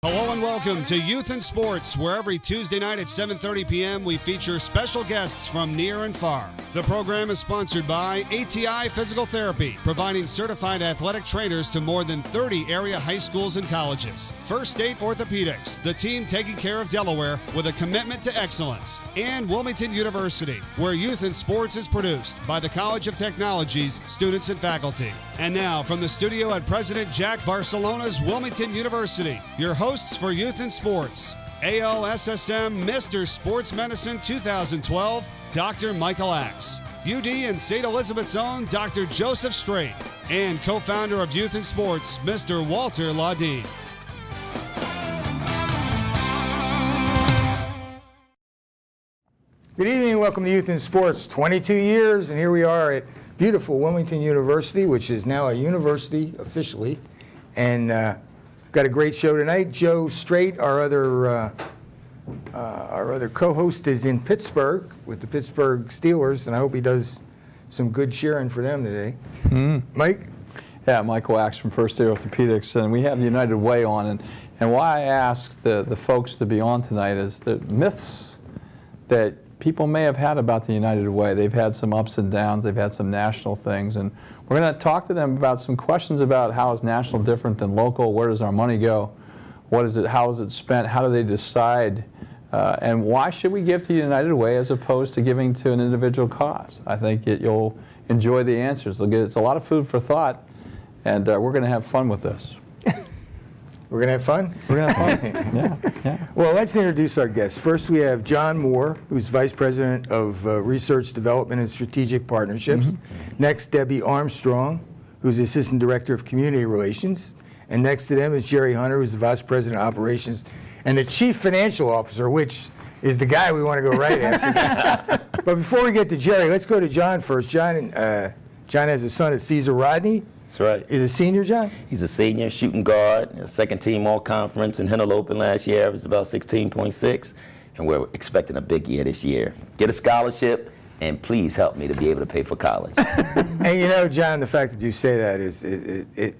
Hello and welcome to Youth in Sports, where every Tuesday night at 7:30 p.m. we feature special guests from near and far. The program is sponsored by ATI Physical Therapy, providing certified athletic trainers to more than 30 area high schools and colleges. First State Orthopedics, the team taking care of Delaware with a commitment to excellence. And Wilmington University, where Youth in Sports is produced by the College of Technology's students and faculty. And now, from the studio at President Jack Barcelona's Wilmington University, your hosts for Youth in Sports, ALSSM Mr. Sports Medicine 2012, Dr. Michael Axe, UD and St. Elizabeth's own Dr. Joseph Strait, and co-founder of Youth in Sports, Mr. Walter Laudein. Good evening and welcome to Youth in Sports. 22 years, and here we are at beautiful Wilmington University, which is now a university officially, and got a great show tonight. Joe Strait, our other co-host, is in Pittsburgh with the Pittsburgh Steelers, and I hope he does some good cheering for them today. Mike? Yeah, Michael Axe from First State Orthopedics, and we have the United Way on. And why I asked the folks to be on tonight is the myths that people may have had about the United Way. They've had some ups and downs, they've had some national things, and we're going to talk to them about some questions about how is national different than local, where does our money go, what is it, how is it spent, how do they decide, and why should we give to the United Way as opposed to giving to an individual cause? I think you'll enjoy the answers. It's a lot of food for thought, and we're going to have fun with this. We're going to have fun? We're going to have fun, yeah. Well, let's introduce our guests. First, we have John Moore, who's Vice President of Research Development and Strategic Partnerships. Next, Debbie Armstrong, who's Assistant Director of Community Relations. And next to them is Jerry Hunter, who's the Vice President of Operations and the Chief Financial Officer, which is the guy we want to go right after. But before we get to Jerry, let's go to John first. John has a son at Caesar Rodney. That's right. He's a senior, John? He's a senior shooting guard, second team all-conference in Hennelopen last year. It was about 16.6, and we're expecting a big year this year. Get a scholarship, and please help me to be able to pay for college. And you know, John, the fact that you say that is,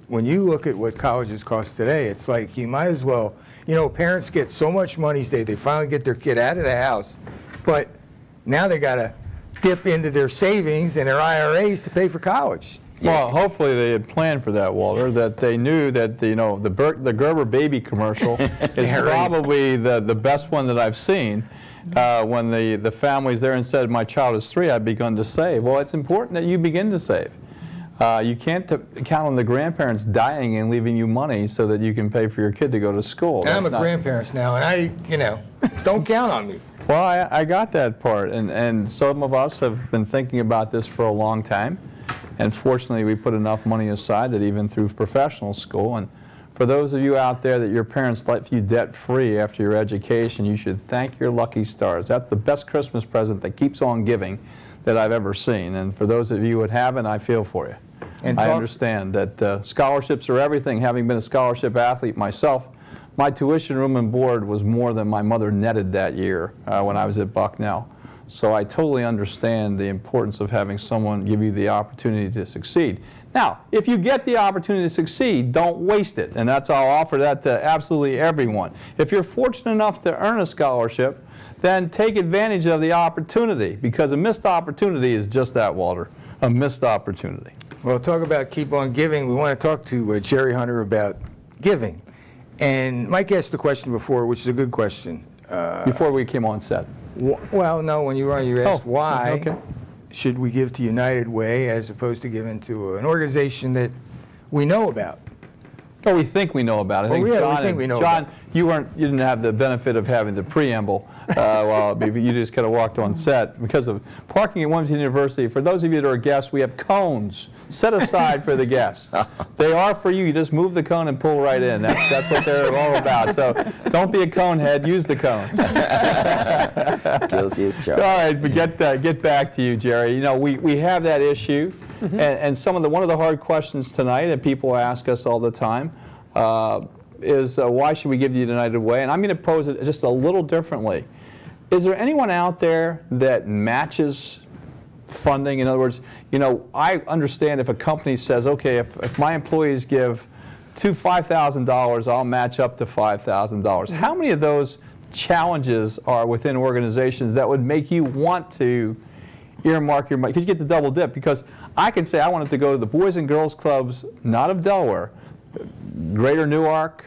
when you look at what colleges cost today, it's like you might as well, you know, parents get so much money today, they finally get their kid out of the house, but now they got to dip into their savings and their IRAs to pay for college. Well, hopefully they had planned for that, Walter, that they knew that, you know, the Gerber baby commercial is probably the best one that I've seen. When the family's there and said, my child is 3, I've begun to save. Well, it's important that you begin to save. You can't count on the grandparents dying and leaving you money so that you can pay for your kid to go to school. And I'm a grandparent now, and you know, don't count on me. Well, I got that part, and some of us have been thinking about this for a long time. And fortunately, we put enough money aside that even through professional school, and for those of you out there that your parents left you debt-free after your education, you should thank your lucky stars. That's the best Christmas present that keeps on giving that I've ever seen. And for those of you who haven't, I feel for you. And I understand that scholarships are everything. Having been a scholarship athlete myself, my tuition, room, and board was more than my mother netted that year when I was at Bucknell. So I totally understand the importance of having someone give you the opportunity to succeed. Now, if you get the opportunity to succeed, don't waste it. And I'll offer that to absolutely everyone. If you're fortunate enough to earn a scholarship, then take advantage of the opportunity, because a missed opportunity is just that, Walter, a missed opportunity. Well, talk about keep on giving. We want to talk to Jerry Hunter about giving. And Mike asked the question before, which is a good question. Before we came on set. Well, no, when you asked why should we give to United Way as opposed to giving to an organization that we know about. Oh, we think we know about it. I think John, you didn't have the benefit of having the preamble. Well, you just kind of walked on set because of parking at Wilmington University. For those of you that are guests, we have cones set aside for the guests. They are for you. You just move the cone and pull right in. That's what they're all about. So don't be a cone head. Use the cones. Guilty as charged. All right, but get back to you, Jerry. You know, we have that issue, and one of the hard questions tonight that people ask us all the time is why should we give the United Way? And I'm going to pose it just a little differently. Is there anyone out there that matches funding? In other words, you know, I understand if a company says, okay, if my employees give to $5,000, I'll match up to $5,000. How many of those challenges are within organizations that would make you want to earmark your money? Because you get the double dip. Because I can say I wanted to go to the Boys and Girls Clubs, not of Delaware, Greater Newark,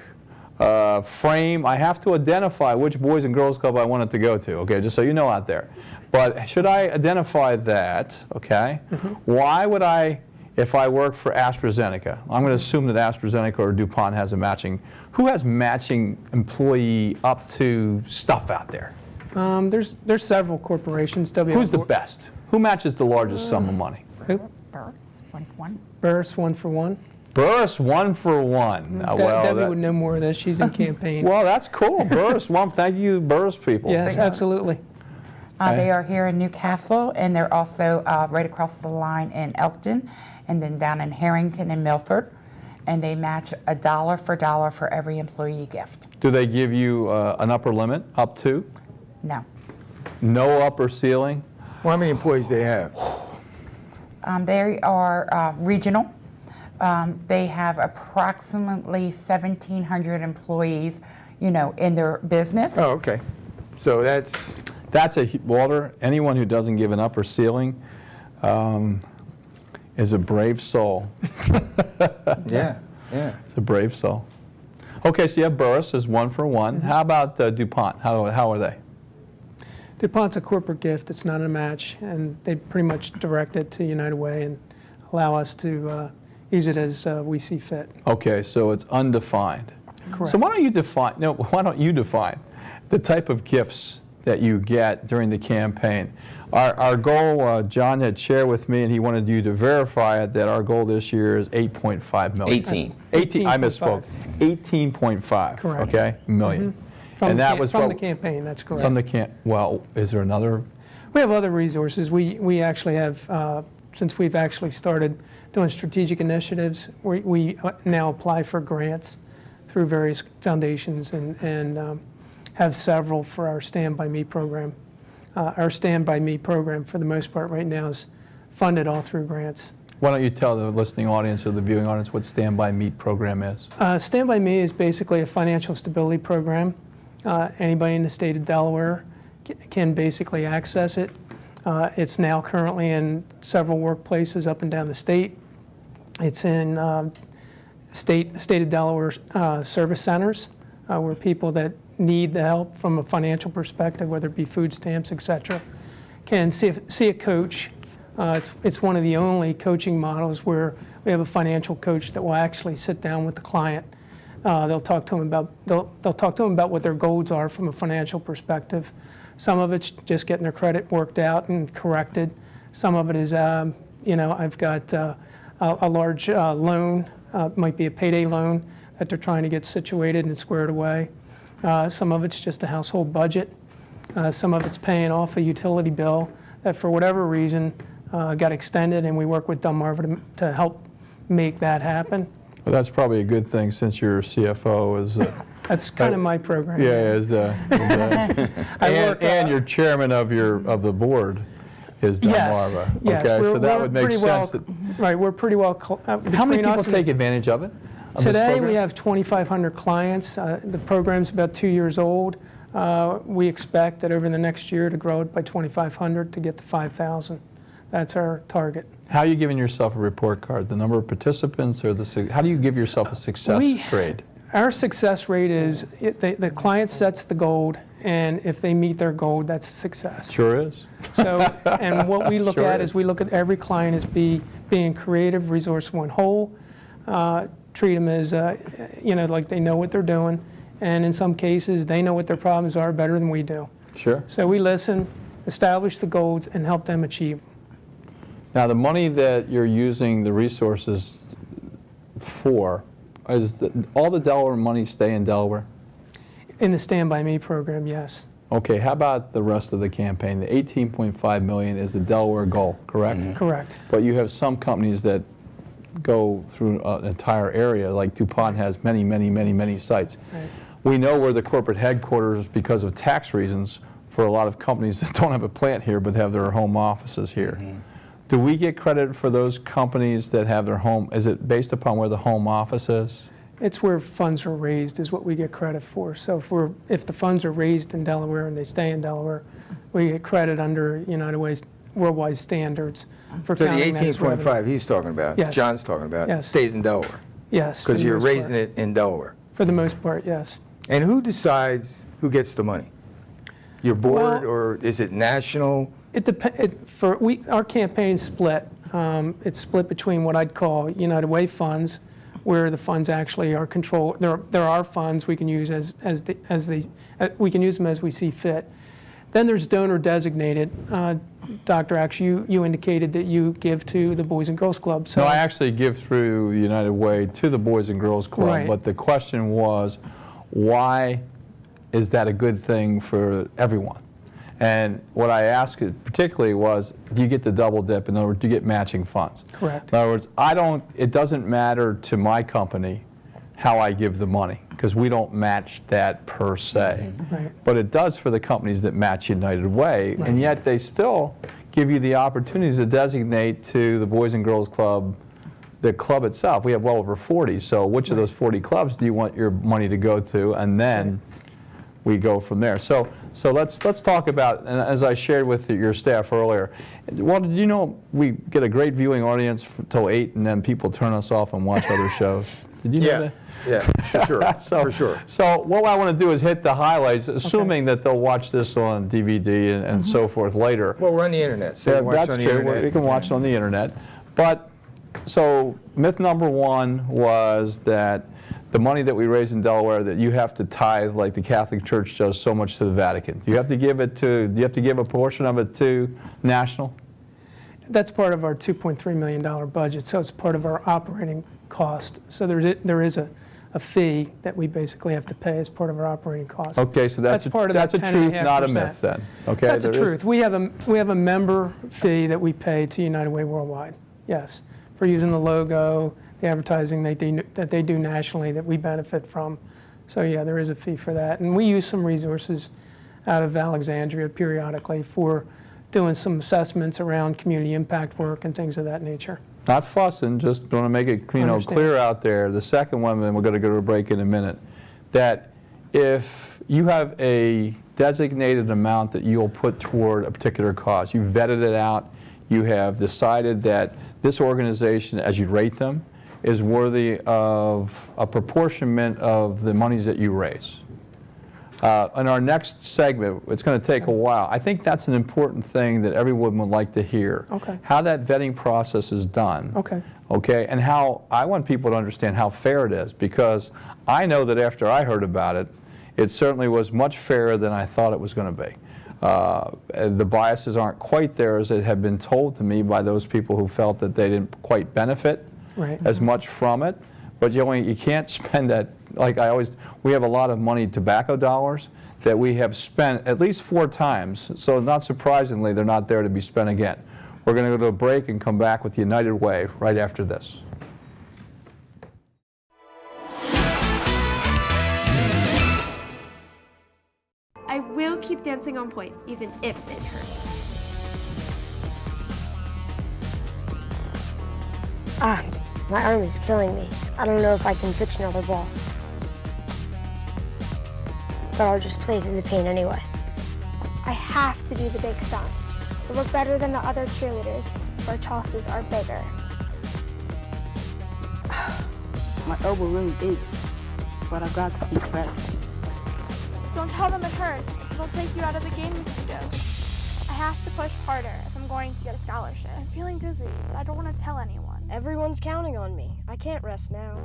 Frame. I have to identify which Boys and Girls Club I wanted to go to, okay, just so you know out there. But should I identify that, okay, why would I, if I work for AstraZeneca, I'm going to assume that AstraZeneca or DuPont has a matching, who has matching employee up to stuff out there? There's several corporations. Who's the best? Who matches the largest sum of money? Who? Burris, 1-for-1. Burris, 1-for-1. Burris, 1-for-1. Well, Debbie would know more of this. She's in campaign. Well, that's cool. Burris, thank you, Burris people. Yes, absolutely. They are here in Newcastle, and they're also right across the line in Elkton, and then down in Harrington and Milford. And they match $1 for dollar for every employee gift. Do they give you an upper limit, up to? No. No upper ceiling? Well, how many employees they have? They are regional. They have approximately 1,700 employees, you know, in their business. Oh, okay. So that's Walter, anyone who doesn't give an upper ceiling is a brave soul. yeah. It's a brave soul. Okay, so you have Burris as 1-for-1. How about DuPont? How are they? DuPont's a corporate gift. It's not a match, and they pretty much direct it to United Way and allow us to use it as we see fit. Okay, so it's undefined. Correct. So why don't you define the type of gifts that you get during the campaign? Our goal, John had shared with me, and he wanted you to verify it, that our goal this year is $8.5 million. 18. I misspoke. 18.5. Correct. Okay, million. From, and the, that was from what, the campaign, that's correct. From the well, is there another? We have other resources. We actually have, since we've actually started doing strategic initiatives, we now apply for grants through various foundations and have several for our Stand By Me program. Our Stand By Me program, for the most part right now, is funded all through grants. Why don't you tell the listening audience or the viewing audience what Stand By Me program is? Stand By Me is basically a financial stability program. Anybody in the state of Delaware can basically access it. It's now currently in several workplaces up and down the state. It's in state of Delaware service centers where people that need the help from a financial perspective, whether it be food stamps, etc., can see a coach. It's one of the only coaching models where we have a financial coach that will actually sit down with the client. They'll talk to them about what their goals are from a financial perspective. Some of it's just getting their credit worked out and corrected. Some of it is, you know, I've got a large loan, might be a payday loan that they're trying to get situated and squared away. Some of it's just a household budget. Some of it's paying off a utility bill that for whatever reason got extended, and we work with Delmarva to help make that happen. Well, that's probably a good thing since your CFO is. That's kind of my program. Yeah, and you're chairman of the board is Delmarva. Yes, okay, so that would make sense. Right, we're pretty well. How many people take advantage of it? Today we have 2,500 clients. The program's about 2 years old. We expect that over the next year to grow it by 2,500 to get to 5,000. That's our target. How are you giving yourself a report card? The number of participants, or how do you give yourself a success grade? Our success rate is the client sets the goal, and if they meet their goal, that's a success. Sure is. So, and what we look at is we look at every client as being creative, resourceful, and whole. Treat them as, you know, like they know what they're doing, and in some cases, they know what their problems are better than we do. Sure. So we listen, establish the goals, and help them achieve them. Now, the money that you're using the resources for, all the Delaware money stay in Delaware? In the Stand By Me program, yes. Okay, how about the rest of the campaign? The $18.5 million is the Delaware goal, correct? Mm-hmm. Correct. But you have some companies that go through an entire area, like DuPont has many, many, many, many sites. Right. We know we're the corporate headquarters because of tax reasons for a lot of companies that don't have a plant here but have their home offices here. Mm-hmm. Do we get credit for those companies that have their home? Is it based upon where the home office is? It's where funds are raised is what we get credit for. So if the funds are raised in Delaware and they stay in Delaware, we get credit under United Way's worldwide standards for So the counting that as revenue. 18.5 he's talking about, Yes. John's talking about, Yes. stays in Delaware. Yes. for Because the you're most raising part. it in Delaware. For the most part, yes. And who decides who gets the money? Your board, Well- or is it national? It depends. Our campaign's split. It's split between what I'd call United Way funds, where the funds actually are controlled. There are funds we can use we can use them as we see fit. Then there's donor designated. Dr. Axe, you indicated that you give to the Boys and Girls Club. So No, I actually give through the United Way to the Boys and Girls Club, Right. but the question was, why is that a good thing for everyone? And what I asked it particularly was, do you get the double dip? In other words, do you get matching funds? Correct. In other words, it doesn't matter to my company how I give the money, because we don't match that per se. Right. But it does for the companies that match United Way, Right. and yet they still give you the opportunity to designate to the Boys and Girls Club, the club itself. We have well over 40, so which of those 40 clubs do you want your money to go to? And then we go from there. So let's talk about, and as I shared with your staff earlier, well, did you know we get a great viewing audience till 8, and then people turn us off and watch other shows? Did you know that? Yeah, for sure, for sure. So what I want to do is hit the highlights, assuming that they'll watch this on DVD and so forth later. Well, we're on the internet, so you can watch That's on the true. internet. You can watch it on the internet. But so myth number one was that the money that we raise in Delaware, that you have to tithe like the Catholic Church does so much to the Vatican. Do you have to give a portion of it to national? That's part of our $2.3 million budget, so it's part of our operating cost. So there is a fee that we basically have to pay as part of our operating cost. Okay, so that's a part of truth, that not a 10.5%. myth then. Okay, That's the there is- truth. We have a member fee that we pay to United Way Worldwide, yes, for using the logo, the advertising that they do nationally that we benefit from. So yeah, there is a fee for that. And we use some resources out of Alexandria periodically for doing some assessments around community impact work and things of that nature. Not fussing, just want to make it Understand. clear out there. The second one, and we're going to go to a break in a minute, that if you have a designated amount that you'll put toward a particular cause, you vetted it out, you have decided that this organization, as you rate them, is worthy of a proportionment of the monies that you raise. In our next segment, it's going to take a while. I think that's an important thing that everyone would like to hear. Okay. How that vetting process is done. Okay. Okay, and how I want people to understand how fair it is, because I know that after I heard about it, it certainly was much fairer than I thought it was going to be. The biases aren't quite there as it had been told to me by those people who felt that they didn't quite benefit Right. as much from it. But you can't spend that, we have a lot of money, tobacco dollars, that we have spent at least 4 times, so not surprisingly, they're not there to be spent again. We're going to go to a break and come back with United Way right after this. I will keep dancing on point, even if it hurts. My arm is killing me. I don't know if I can pitch another ball. But I'll just play through the pain anyway. I have to do the big stunts. To look better than the other cheerleaders, our tosses are bigger. My elbow really aches, but I've got to eat better. Don't tell them it hurts. They'll take you out of the game if you do. I have to push harder if I'm going to get a scholarship. I'm feeling dizzy, but I don't want to tell anyone. Everyone's counting on me. I can't rest now.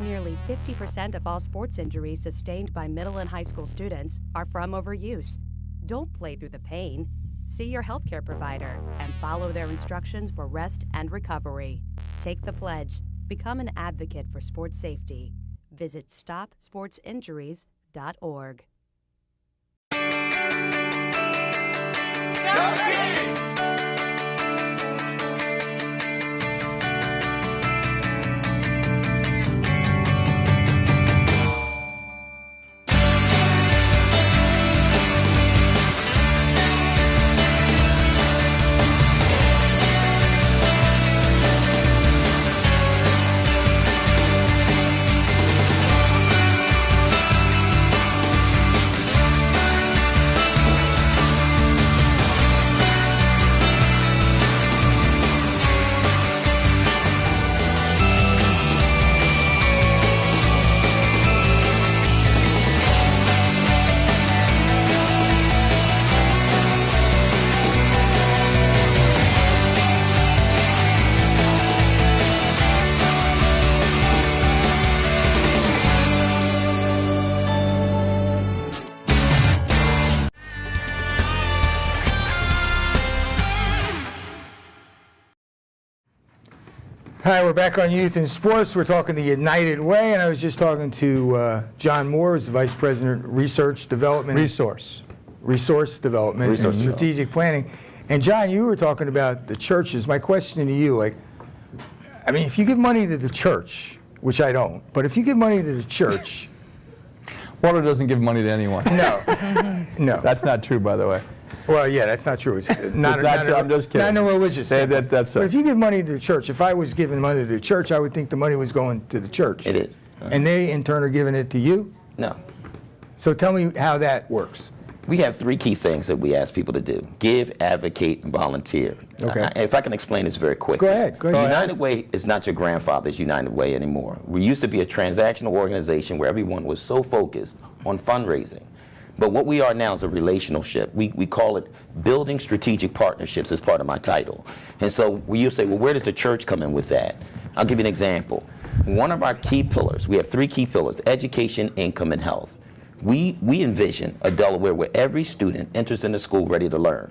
Nearly 50% of all sports injuries sustained by middle and high school students are from overuse. Don't play through the pain. See your healthcare provider and follow their instructions for rest and recovery. Take the pledge. Become an advocate for sports safety. Visit stopsportsinjuries.org. Hi, we're back on Youth and Sports. We're talking the United Way, and I was just talking to John Moore, who's the Vice President of Research Development. Resource Development and Strategic Planning. And John, you were talking about the churches. My question to you, like, I mean, if you give money to the church, which I don't, but if you give money to the church... Walter doesn't give money to anyone. No. No. That's not true, by the way. Well, yeah, that's not true. It's not, I'm just kidding. Not in a religious standpoint. That's but if you give money to the church, if I was giving money to the church, I would think the money was going to the church. It is. And they, in turn, are giving it to you? No. So tell me how that works. We have 3 key things that we ask people to do: give, advocate, and volunteer. Okay. If I can explain this very quickly. Go ahead. United Way is not your grandfather's United Way anymore. We used to be a transactional organization where everyone was so focused on fundraising. But what we are now is a relationship. We call it building strategic partnerships as part of my title. And so you say, well, where does the church come in with that? I'll give you an example. One of our key pillars, we have 3 key pillars: education, income, and health. We envision a Delaware where every student enters into school ready to learn.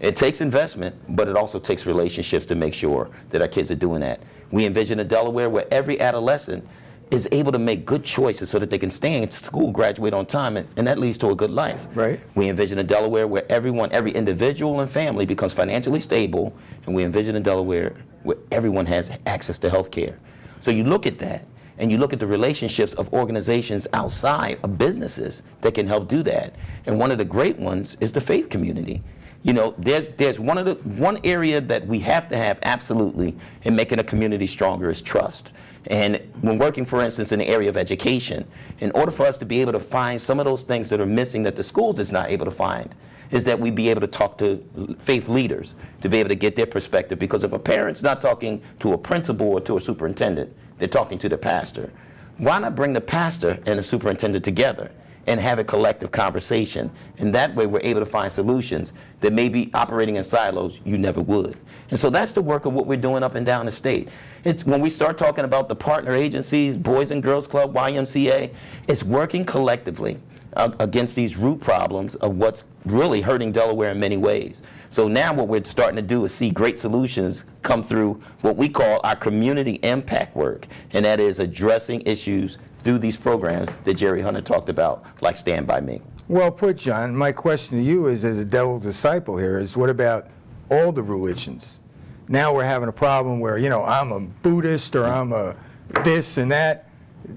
It takes investment, but it also takes relationships to make sure that our kids are doing that. We envision a Delaware where every adolescent is able to make good choices so that they can stay in school, graduate on time, and that leads to a good life. Right. We envision a Delaware where every individual and family becomes financially stable, and we envision a Delaware where everyone has access to health care. So you look at that, and you look at the relationships of organizations outside of businesses that can help do that. And one of the great ones is the faith community. You know, there's one area that we have to have absolutely in making a community stronger is trust. And when working, for instance, in the area of education, in order for us to be able to find some of those things that are missing that the schools is not able to find, is that we be able to talk to faith leaders to be able to get their perspective. Because if a parent's not talking to a principal or to a superintendent, they're talking to the pastor. Why not bring the pastor and the superintendent together and have a collective conversation? And that way we're able to find solutions that may be operating in silos you never would. And so that's the work of what we're doing up and down the state. It's when we start talking about the partner agencies, Boys and Girls Club, YMCA, it's working collectively against these root problems of what's really hurting Delaware in many ways. So now what we're starting to do is see great solutions come through what we call our community impact work, and that is addressing issues through these programs that Jerry Hunter talked about, like Stand By Me. Well put, John. My question to you is, as a devil's disciple here, is what about all the religions? Now we're having a problem where, you know, I'm a Buddhist or I'm a this and that.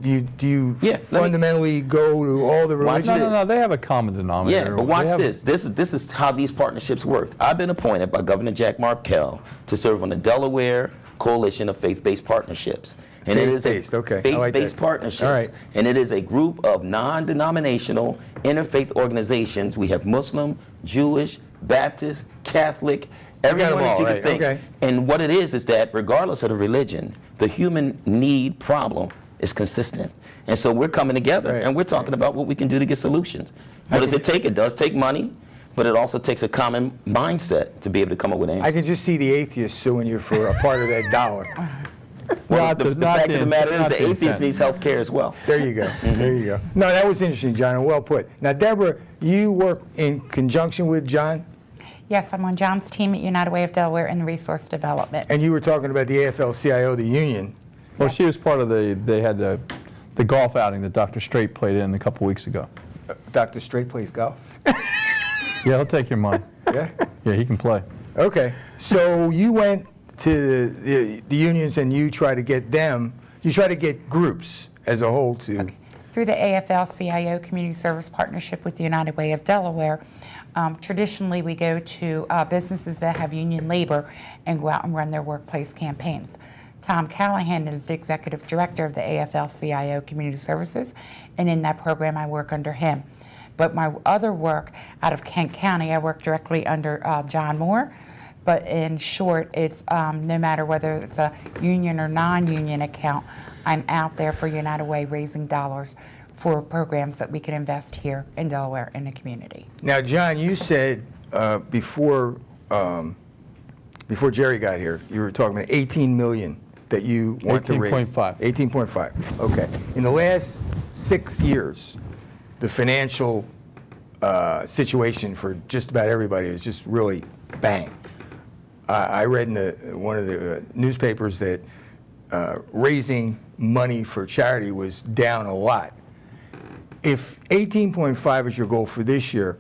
Do you fundamentally go to all the religions? No, they have a common denominator. Yeah, but watch this. This is how these partnerships work. I've been appointed by Governor Jack Markell to serve on the Delaware Coalition of Faith-Based Partnerships. And it is a faith-based partnership. All right. And it is a group of non-denominational interfaith organizations. We have Muslim, Jewish, Baptist, Catholic, everyone that you can think. Okay. And what it is that regardless of the religion, the human need problem is consistent. And so we're coming together and we're talking about what we can do to get solutions. What does it take? It does take money, but it also takes a common mindset to be able to come up with answers. I can just see the atheists suing you for a part of that dollar. Well, the fact of the matter is the atheist needs health care as well. There you go. There you go. No, that was interesting, John, and well put. Now, Deborah, you work in conjunction with John? Yes, I'm on John's team at United Way of Delaware in resource development. And you were talking about the AFL-CIO, the union. Well, she was part of they had the golf outing that Dr. Straight played in a couple weeks ago. Dr. Straight plays golf? Yeah, he'll take your money. Yeah? Yeah, he can play. Okay. So you went to the unions and you try to get groups as a whole to... Okay. Through the AFL-CIO Community Service Partnership with the United Way of Delaware, traditionally we go to businesses that have union labor and go out and run their workplace campaigns. Tom Callahan is the executive director of the AFL-CIO Community Services, and in that program I work under him. But my other work out of Kent County, I work directly under John Moore, but in short, it's no matter whether it's a union or non-union account, I'm out there for United Way raising dollars for programs that we can invest here in Delaware in the community. Now, John, you said before Jerry got here, you were talking about $18 million that you want to raise. 18.5. 18.5. Okay. In the last 6 years, the financial situation for just about everybody is just really bang. I read in one of the newspapers that raising money for charity was down a lot. If 18.5 is your goal for this year,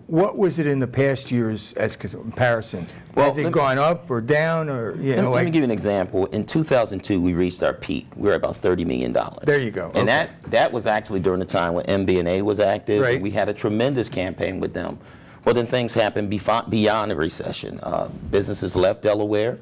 what was it in the past years as comparison? Has it gone up or down, or let me give you an example. In 2002, we reached our peak. We were about $30 million. There you go. And that was actually during the time when MBNA was active. Right. We had a tremendous campaign with them. Well, then things happened beyond the recession. Businesses left Delaware,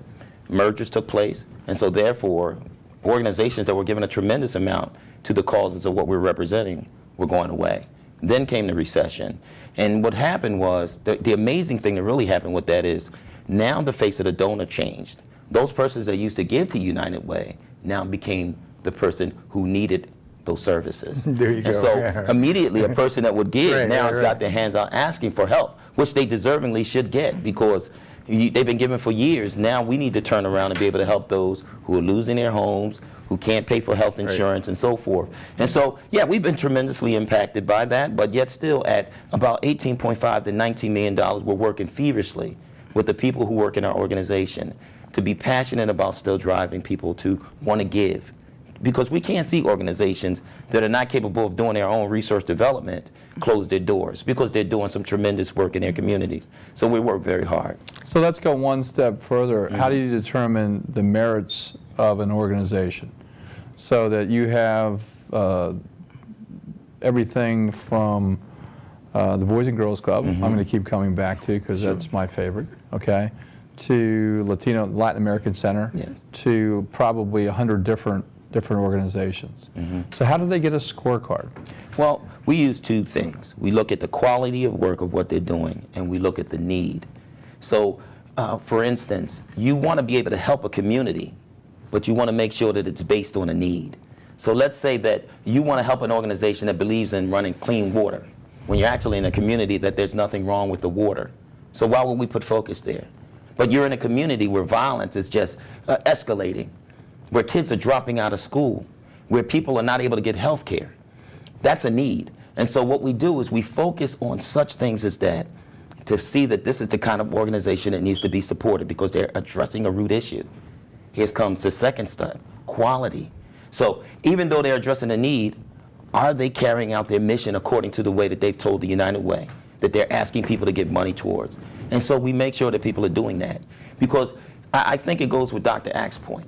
mergers took place, and so therefore, organizations that were given a tremendous amount to the causes of what we're representing were going away. Then came the recession. And what happened was, the amazing thing that really happened with that is, now the face of the donor changed. Those persons that used to give to United Way now became the person who needed those services. There you and go. so immediately a person that would give now has got their hands out asking for help, which they deservingly should get, because they've been given for years. Now we need to turn around and be able to help those who are losing their homes, who can't pay for health insurance, and so forth. And so, yeah, we've been tremendously impacted by that, but yet still at about $18.5 to $19 million, we're working feverishly with the people who work in our organization to be passionate about still driving people to want to give. Because we can't see organizations that are not capable of doing their own research development close their doors, because they're doing some tremendous work in their communities. So we work very hard. So let's go one step further. How do you determine the merits of an organization, so that you have everything from the Boys and Girls Club, I'm going to keep coming back to because that's my favorite, okay, to Latin American Center, to probably 100 different organizations. So how do they get a scorecard? Well, we use two things. We look at the quality of work of what they're doing, and we look at the need. So, for instance, you want to be able to help a community, but you want to make sure that it's based on a need. So let's say that you want to help an organization that believes in running clean water, when you're actually in a community that there's nothing wrong with the water. So why would we put focus there? But you're in a community where violence is just escalating, where kids are dropping out of school, where people are not able to get health care. That's a need. And so what we do is we focus on such things as that, to see that this is the kind of organization that needs to be supported because they're addressing a root issue. Here comes the second step, quality. So even though they're addressing a need, are they carrying out their mission according to the way that they've told the United Way, that they're asking people to give money towards? And so we make sure that people are doing that, because I think it goes with Dr. Axe's point.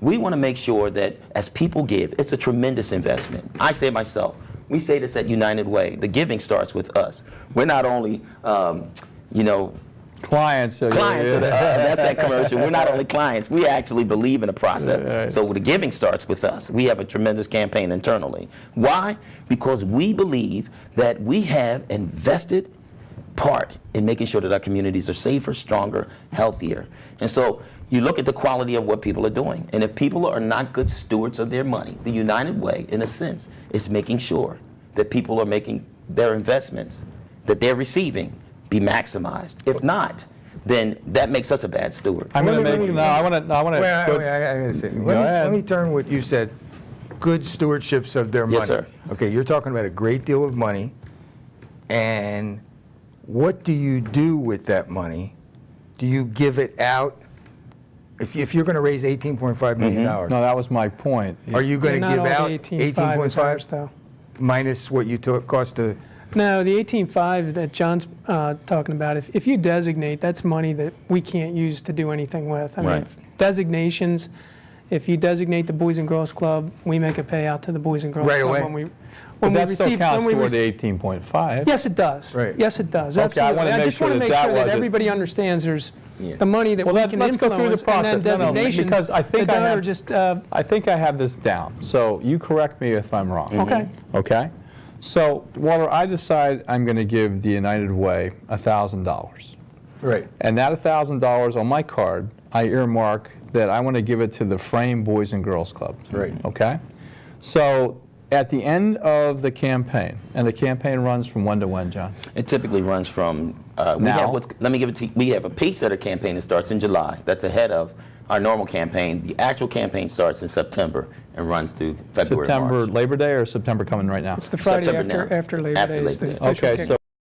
We want to make sure that as people give, it's a tremendous investment. I say myself, we say this at United Way, the giving starts with us. We're not only, clients. That's that commercial. We're not only clients, we actually believe in the process. So the giving starts with us. We have a tremendous campaign internally. Why? Because we believe that we have invested part in making sure that our communities are safer, stronger, healthier. And so you look at the quality of what people are doing. And if people are not good stewards of their money, the United Way, in a sense, is making sure that people are making their investments that they're receiving be maximized. If not, then that makes us a bad steward. I'm going to make, no, I want to, let me turn what you said, good stewardships of their money. Yes, sir. Okay, you're talking about a great deal of money, and what do you do with that money? Do you give it out? If you're going to raise $18.5 million. No, that was my point. Are you going to give out 18.5 though? Minus what you cost to? No, the 18.5 that John's talking about, if you designate, that's money that we can't use to do anything with. I mean, designations, if you designate the Boys and Girls Club, we make a payout to the Boys and Girls Club away. when that we still receive, counts when we toward the 18.5. Yes, it does. Right. Yes, it does. Okay, absolutely. I just want to make sure that wasn't- everybody understands there's the money that we can let's influence, go through the process. and then designations. Because I think the I donor have, just. I think I have this down. So you correct me if I'm wrong. Okay. Okay. So Walter, I decide I'm going to give the United Way $1,000. Right. And that $1,000 on my card, I earmark that I want to give it to the Frame Boys and Girls Club. Right. Okay. So at the end of the campaign, and the campaign runs from when to when, John? It typically runs from, now? let me give it to you. We have a pace setter campaign that starts in July. That's ahead of our normal campaign. The actual campaign starts in September and runs through February, September, March. Labor Day, or September coming right now? It's the Friday September after Labor Day. Is the Day. official Okay, kick. so